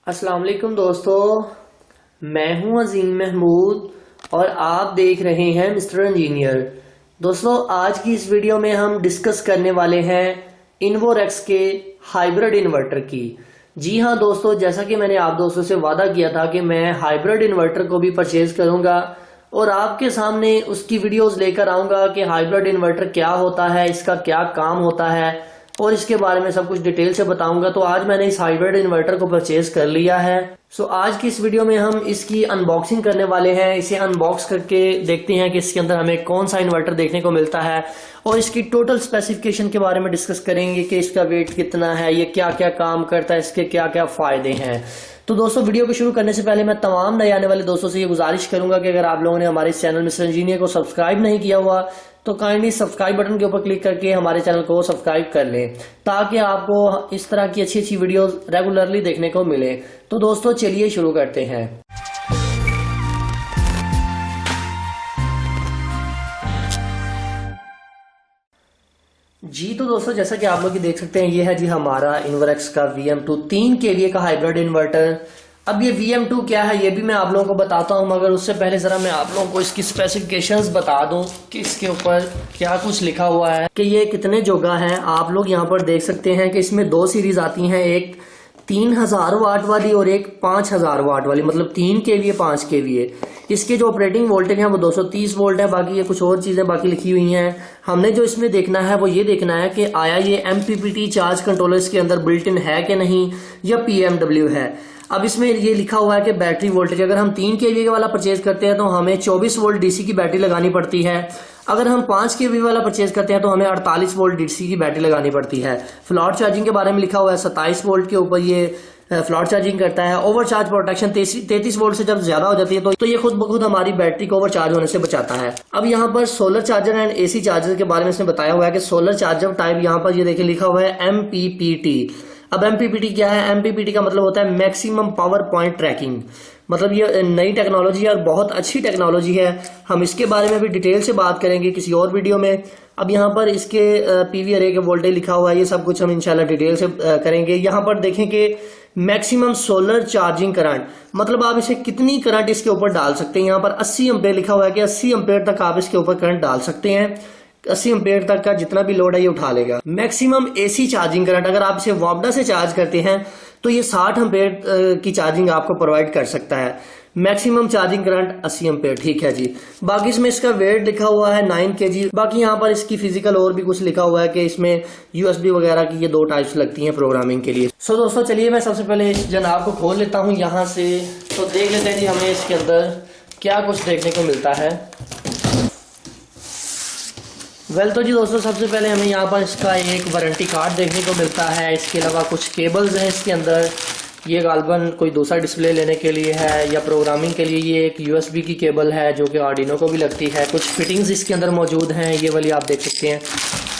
अस्सलाम वालेकुम दोस्तों, मैं हूं अजीम महमूद और आप देख रहे हैं मिस्टर इंजीनियर। दोस्तों, आज की इस वीडियो में हम डिस्कस करने वाले हैं इन्वोरेक्स के हाइब्रिड इन्वर्टर की। जी हां दोस्तों, जैसा कि मैंने आप दोस्तों से वादा किया था कि मैं हाइब्रिड इन्वर्टर को भी परचेज करूंगा और आपके सामने उसकी वीडियोस लेकर आऊंगा कि हाइब्रिड इन्वर्टर क्या होता है, इसका क्या काम होता है और इसके बारे में सब कुछ डिटेल से बताऊंगा। तो आज मैंने इस हाइब्रिड इन्वर्टर को परचेज कर लिया है। आज की इस वीडियो में हम इसकी अनबॉक्सिंग करने वाले हैं। इसे अनबॉक्स करके देखते हैं कि इसके अंदर हमें कौन सा इन्वर्टर देखने को मिलता है और इसकी टोटल स्पेसिफिकेशन के बारे में डिस्कस करेंगे कि इसका वेट कितना है, ये क्या क्या काम करता है, इसके क्या क्या फायदे हैं। तो दोस्तों, वीडियो को शुरू करने से पहले मैं तमाम नए आने वाले दोस्तों से ये गुजारिश करूंगा कि अगर आप लोगों ने हमारे चैनल मिस्टर इंजीनियर को सब्सक्राइब नहीं किया हुआ तो काइंडली सब्सक्राइब बटन के ऊपर क्लिक करके हमारे चैनल को सब्सक्राइब कर लें ताकि आपको इस तरह की अच्छी अच्छी वीडियोस रेगुलरली देखने को मिले। तो दोस्तों, चलिए शुरू करते हैं। जी तो दोस्तों, जैसा कि आप लोग देख सकते हैं, ये है जी हमारा इन्वोरेक्स का VM2 3 kVA का हाइब्रिड इन्वर्टर। अब ये VM2 क्या है ये भी मैं आप लोगों को बताता हूँ, मगर उससे पहले जरा मैं आप लोगों को इसकी स्पेसिफिकेशंस बता दूं कि इसके ऊपर क्या कुछ लिखा हुआ है कि ये कितने जोगा है। आप लोग यहाँ पर देख सकते हैं कि इसमें दो सीरीज आती हैं, एक 3000 वाट वाली और एक 5000 वाट वाली, मतलब 3 kVA 5 kVA। इसके जो ऑपरेटिंग वोल्टेज है वो 230 वोल्ट है। बाकी ये कुछ और चीजें बाकी लिखी हुई हैं। हमने जो इसमें देखना है वो ये देखना है कि आया ये MPPT चार्ज कंट्रोलर इसके अंदर बिल्ट इन है कि नहीं, या PMW है। अब इसमें ये लिखा हुआ है कि बैटरी वोल्टेज, अगर हम 3 kVA वाला परचेज करते हैं तो हमें 24 वोल्ट DC की बैटरी लगानी पड़ती है। अगर हम 5 kVA वाला परचेज करते हैं तो हमें 48 वोल्ट DC की बैटरी लगानी पड़ती है। फ्लॉट चार्जिंग के बारे में लिखा हुआ है 27 वोल्ट के ऊपर ये फ्लॉट चार्जिंग करता है। ओवर चार्ज प्रोटेक्शन 33 वोल्ट से जब ज्यादा हो जाती है तो ये खुद ब खुद हमारी बैटरी को ओवर चार्ज होने से बचाता है। अब यहाँ पर solar charger and AC charger के बारे में इसने बताया हुआ है कि सोलर चार्जर टाइप, यहाँ पर ये देखिए लिखा हुआ है MPPT। अब MPPT क्या है? MPPT का मतलब होता है मैक्सिमम पावर पॉइंट ट्रैकिंग। मतलब ये नई टेक्नोलॉजी है और बहुत अच्छी टेक्नोलॉजी है। हम इसके बारे में भी डिटेल से बात करेंगे किसी और वीडियो में। अब यहाँ पर इसके PV अरे के वोल्टेज लिखा हुआ है, ये सब कुछ हम इंशाल्लाह डिटेल से करेंगे। यहाँ पर देखें कि मैक्सिमम सोलर चार्जिंग करंट, मतलब आप इसे कितनी करंट इसके ऊपर डाल सकते हैं। यहाँ पर 80 एम्पेयर लिखा हुआ है कि 80 एम्पेयर तक आप इसके ऊपर करंट डाल सकते हैं। 80 एम्पेयर तक का जितना भी लोड है ये उठा लेगा। मैक्सिमम AC चार्जिंग करंट, अगर आप इसे वापडा से चार्ज करते हैं तो ये 60 एम्पेयर की चार्जिंग आपको प्रोवाइड कर सकता है। मैक्सिमम चार्जिंग करंट 80 एम्पेयर, ठीक है जी। बाकी इसमें इसका वेट लिखा हुआ है 9 kg। बाकी यहाँ पर इसकी फिजिकल और भी कुछ लिखा हुआ है कि इसमें USB वगैरह की ये 2 टाइप्स लगती हैं प्रोग्रामिंग के लिए। दोस्तों, चलिए मैं सबसे पहले इस जनाब को खोल लेता हूँ यहाँ से, तो देख लेते हैं जी हमें इसके अंदर क्या कुछ देखने को मिलता है। तो जी दोस्तों, सबसे पहले हमें यहाँ पर इसका एक वारंटी कार्ड देखने को मिलता है। इसके अलावा कुछ केबल्स हैं इसके अंदर। ये गालबन कोई दूसरा डिस्प्ले लेने के लिए है या प्रोग्रामिंग के लिए। ये एक USB की केबल है जो कि आर्डिनो को भी लगती है। कुछ फिटिंग्स इसके अंदर मौजूद हैं, ये वाली आप देख सकते हैं।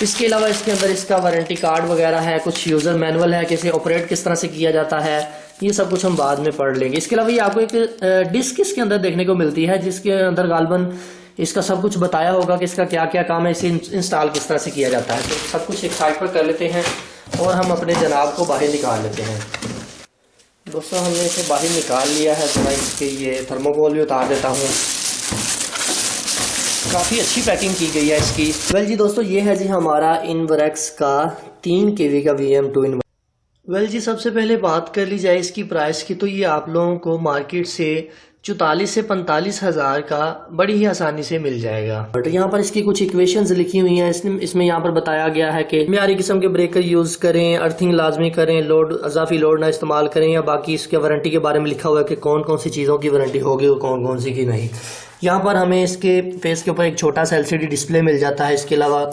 इसके अलावा इसके अंदर इसका वारंटी कार्ड वगैरह है, कुछ यूज़र मैनुअल है कि इसे ऑपरेट किस तरह से किया जाता है। ये सब कुछ हम बाद में पढ़ लेंगे। इसके अलावा ये आपको एक डिस्क इसके अंदर देखने को मिलती है जिसके अंदर गालबन इसका सब कुछ बताया होगा कि इसका क्या क्या काम है, इसे इंस्टॉल किस तरह से किया जाता है। तो सब कुछ एक साइड पर कर लेते हैं और हम अपने जनाब को बाहर निकाल लेते हैं। दोस्तों, हमने इसे बाहर निकाल लिया है। जरा इसके ये थर्मोकोल भी उतार देता हूँ। काफ़ी अच्छी पैकिंग की गई है इसकी। जी दोस्तों, ये है जी हमारा इन्वोरेक्स का 3 kVA का VM2 इन्वर्टर। जी सबसे पहले बात कर ली जाए इसकी प्राइस की, तो ये आप लोगों को मार्केट से 44 से 45 हज़ार का बड़ी ही आसानी से मिल जाएगा। बट यहाँ पर इसकी कुछ इक्वेशंस लिखी हुई हैं। इसमें यहाँ पर बताया गया है कि मियारी किस्म के ब्रेकर यूज़ करें, अर्थिंग लाजमी करें, लोड अजाफी लोड ना इस्तेमाल करें, या बाकी इसके वारंटी के बारे में लिखा हुआ है कि कौन कौन सी चीज़ों की वारंटी होगी और कौन कौन सी की नहीं। यहाँ पर हमें इसके फेस के ऊपर एक छोटा सा LCD डिस्प्ले मिल जाता है। इसके अलावा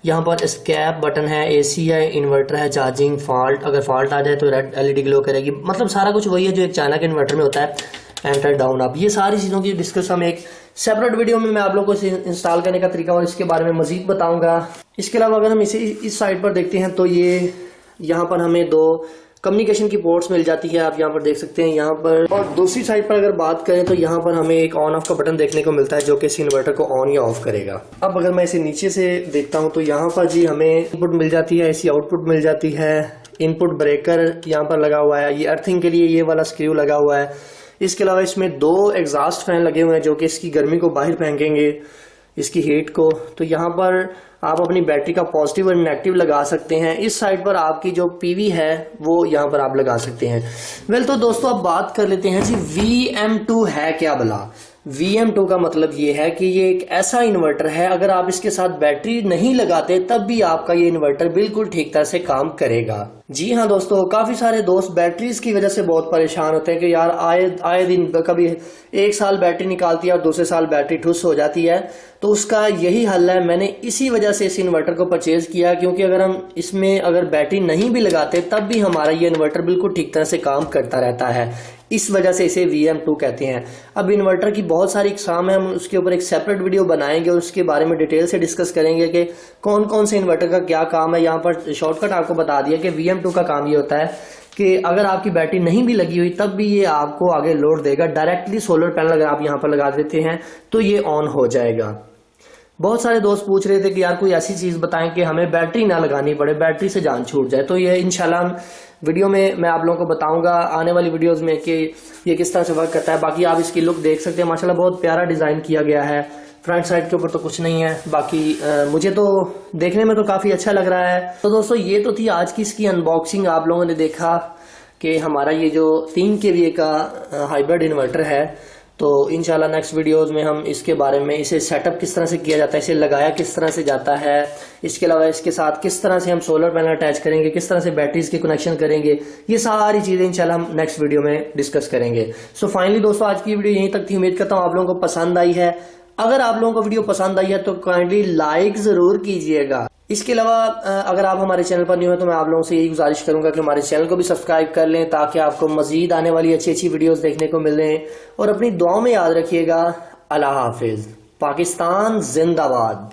यहाँ पर स्कैप बटन है, AC है, इन्वर्टर है, चार्जिंग, फॉल्ट, अगर फॉल्ट आ जाए तो रेड LED ग्लो करेगी। मतलब सारा कुछ वही है जो एक चाइना के इन्वर्टर में होता है। एंटर डाउन अप, ये सारी चीज़ों की डिस्कस हम एक सेपरेट वीडियो में मैं आप लोगों को इसे इंस्टॉल करने का तरीका और इसके बारे में मजीद बताऊंगा। इसके अलावा अगर हम इसे इस साइड पर देखते हैं तो ये यहाँ पर हमें 2 कम्युनिकेशन की पोर्ट्स मिल जाती है, आप यहाँ पर देख सकते हैं यहाँ पर। और दूसरी साइड पर अगर बात करें तो यहाँ पर हमें एक ऑन ऑफ का बटन देखने को मिलता है जो कि इस इन्वर्टर को ऑन या ऑफ करेगा। अब अगर मैं इसे नीचे से देखता हूँ तो यहाँ पर जी हमें इनपुट मिल जाती है, ऐसी आउटपुट मिल जाती है। इनपुट ब्रेकर यहाँ पर लगा हुआ है, ये अर्थिंग के लिए ये वाला स्क्रू लगा हुआ है। इसके अलावा इसमें 2 एग्जॉस्ट फैन लगे हुए हैं जो कि इसकी गर्मी को बाहर फेंकेंगे, इसकी हीट को। तो यहाँ पर आप अपनी बैटरी का पॉजिटिव और नेगेटिव लगा सकते हैं। इस साइड पर आपकी जो पीवी है वो यहाँ पर आप लगा सकते हैं। वेल तो दोस्तों अब बात कर लेते हैं जी VM2 है क्या भला। VM2 का मतलब ये है कि ये एक ऐसा इन्वर्टर है, अगर आप इसके साथ बैटरी नहीं लगाते तब भी आपका ये इन्वर्टर बिल्कुल ठीक तरह से काम करेगा। जी हाँ दोस्तों, काफी सारे दोस्त बैटरीज की वजह से बहुत परेशान होते हैं कि यार आए दिन कभी 1 साल बैटरी निकालती है और दूसरे साल बैटरी ठुस हो जाती है। तो उसका यही हल है, मैंने इसी वजह से इस इन्वर्टर को परचेज किया, क्योंकि अगर हम इसमें अगर बैटरी नहीं भी लगाते तब भी हमारा ये इन्वर्टर बिल्कुल ठीक तरह से काम करता रहता है। इस वजह से इसे VM2 कहते हैं। अब इन्वर्टर की बहुत सारी इकसाम है, हम उसके ऊपर एक सेपरेट वीडियो बनाएंगे और उसके बारे में डिटेल से डिस्कस करेंगे कि कौन कौन से इन्वर्टर का क्या काम है। यहाँ पर शॉर्टकट आपको बता दिया कि VM2 का काम ये होता है कि अगर आपकी बैटरी नहीं भी लगी हुई तब भी ये आपको आगे लोड देगा। डायरेक्टली सोलर पैनल अगर आप यहाँ पर लगा देते हैं तो ये ऑन हो जाएगा। बहुत सारे दोस्त पूछ रहे थे कि यार कोई ऐसी चीज बताएं कि हमें बैटरी ना लगानी पड़े, बैटरी से जान छूट जाए। तो ये इंशाल्लाह वीडियो में मैं आप लोगों को बताऊंगा आने वाली वीडियोस में कि ये किस तरह से वर्क करता है। बाकी आप इसकी लुक देख सकते हैं, माशाल्लाह बहुत प्यारा डिजाइन किया गया है। फ्रंट साइड के ऊपर तो कुछ नहीं है, बाकी मुझे तो देखने में तो काफी अच्छा लग रहा है। तो दोस्तों ये तो थी आज की इसकी अनबॉक्सिंग। आप लोगों ने देखा कि हमारा ये जो 3 kVA का हाइब्रिड इन्वर्टर है, तो इंशाल्लाह नेक्स्ट वीडियोस में हम इसके बारे में, इसे सेटअप किस तरह से किया जाता है, इसे लगाया किस तरह से जाता है, इसके अलावा इसके साथ किस तरह से हम सोलर पैनल अटैच करेंगे, किस तरह से बैटरीज के कनेक्शन करेंगे, ये सारी चीजें इंशाल्लाह हम नेक्स्ट वीडियो में डिस्कस करेंगे। सो फाइनली दोस्तों आज की वीडियो यहीं तक थी। उम्मीद करता हूँ आप लोगों को पसंद आई है। अगर आप लोगों को वीडियो पसंद आई है तो काइंडली लाइक जरूर कीजिएगा। इसके अलावा अगर आप हमारे चैनल पर न्यू है तो मैं आप लोगों से यही गुजारिश करूंगा कि हमारे चैनल को भी सब्सक्राइब कर लें ताकि आपको मजीद आने वाली अच्छी अच्छी वीडियोस देखने को मिलें। और अपनी दुआओं में याद रखिएगा। अल्लाह हाफिज। पाकिस्तान जिंदाबाद।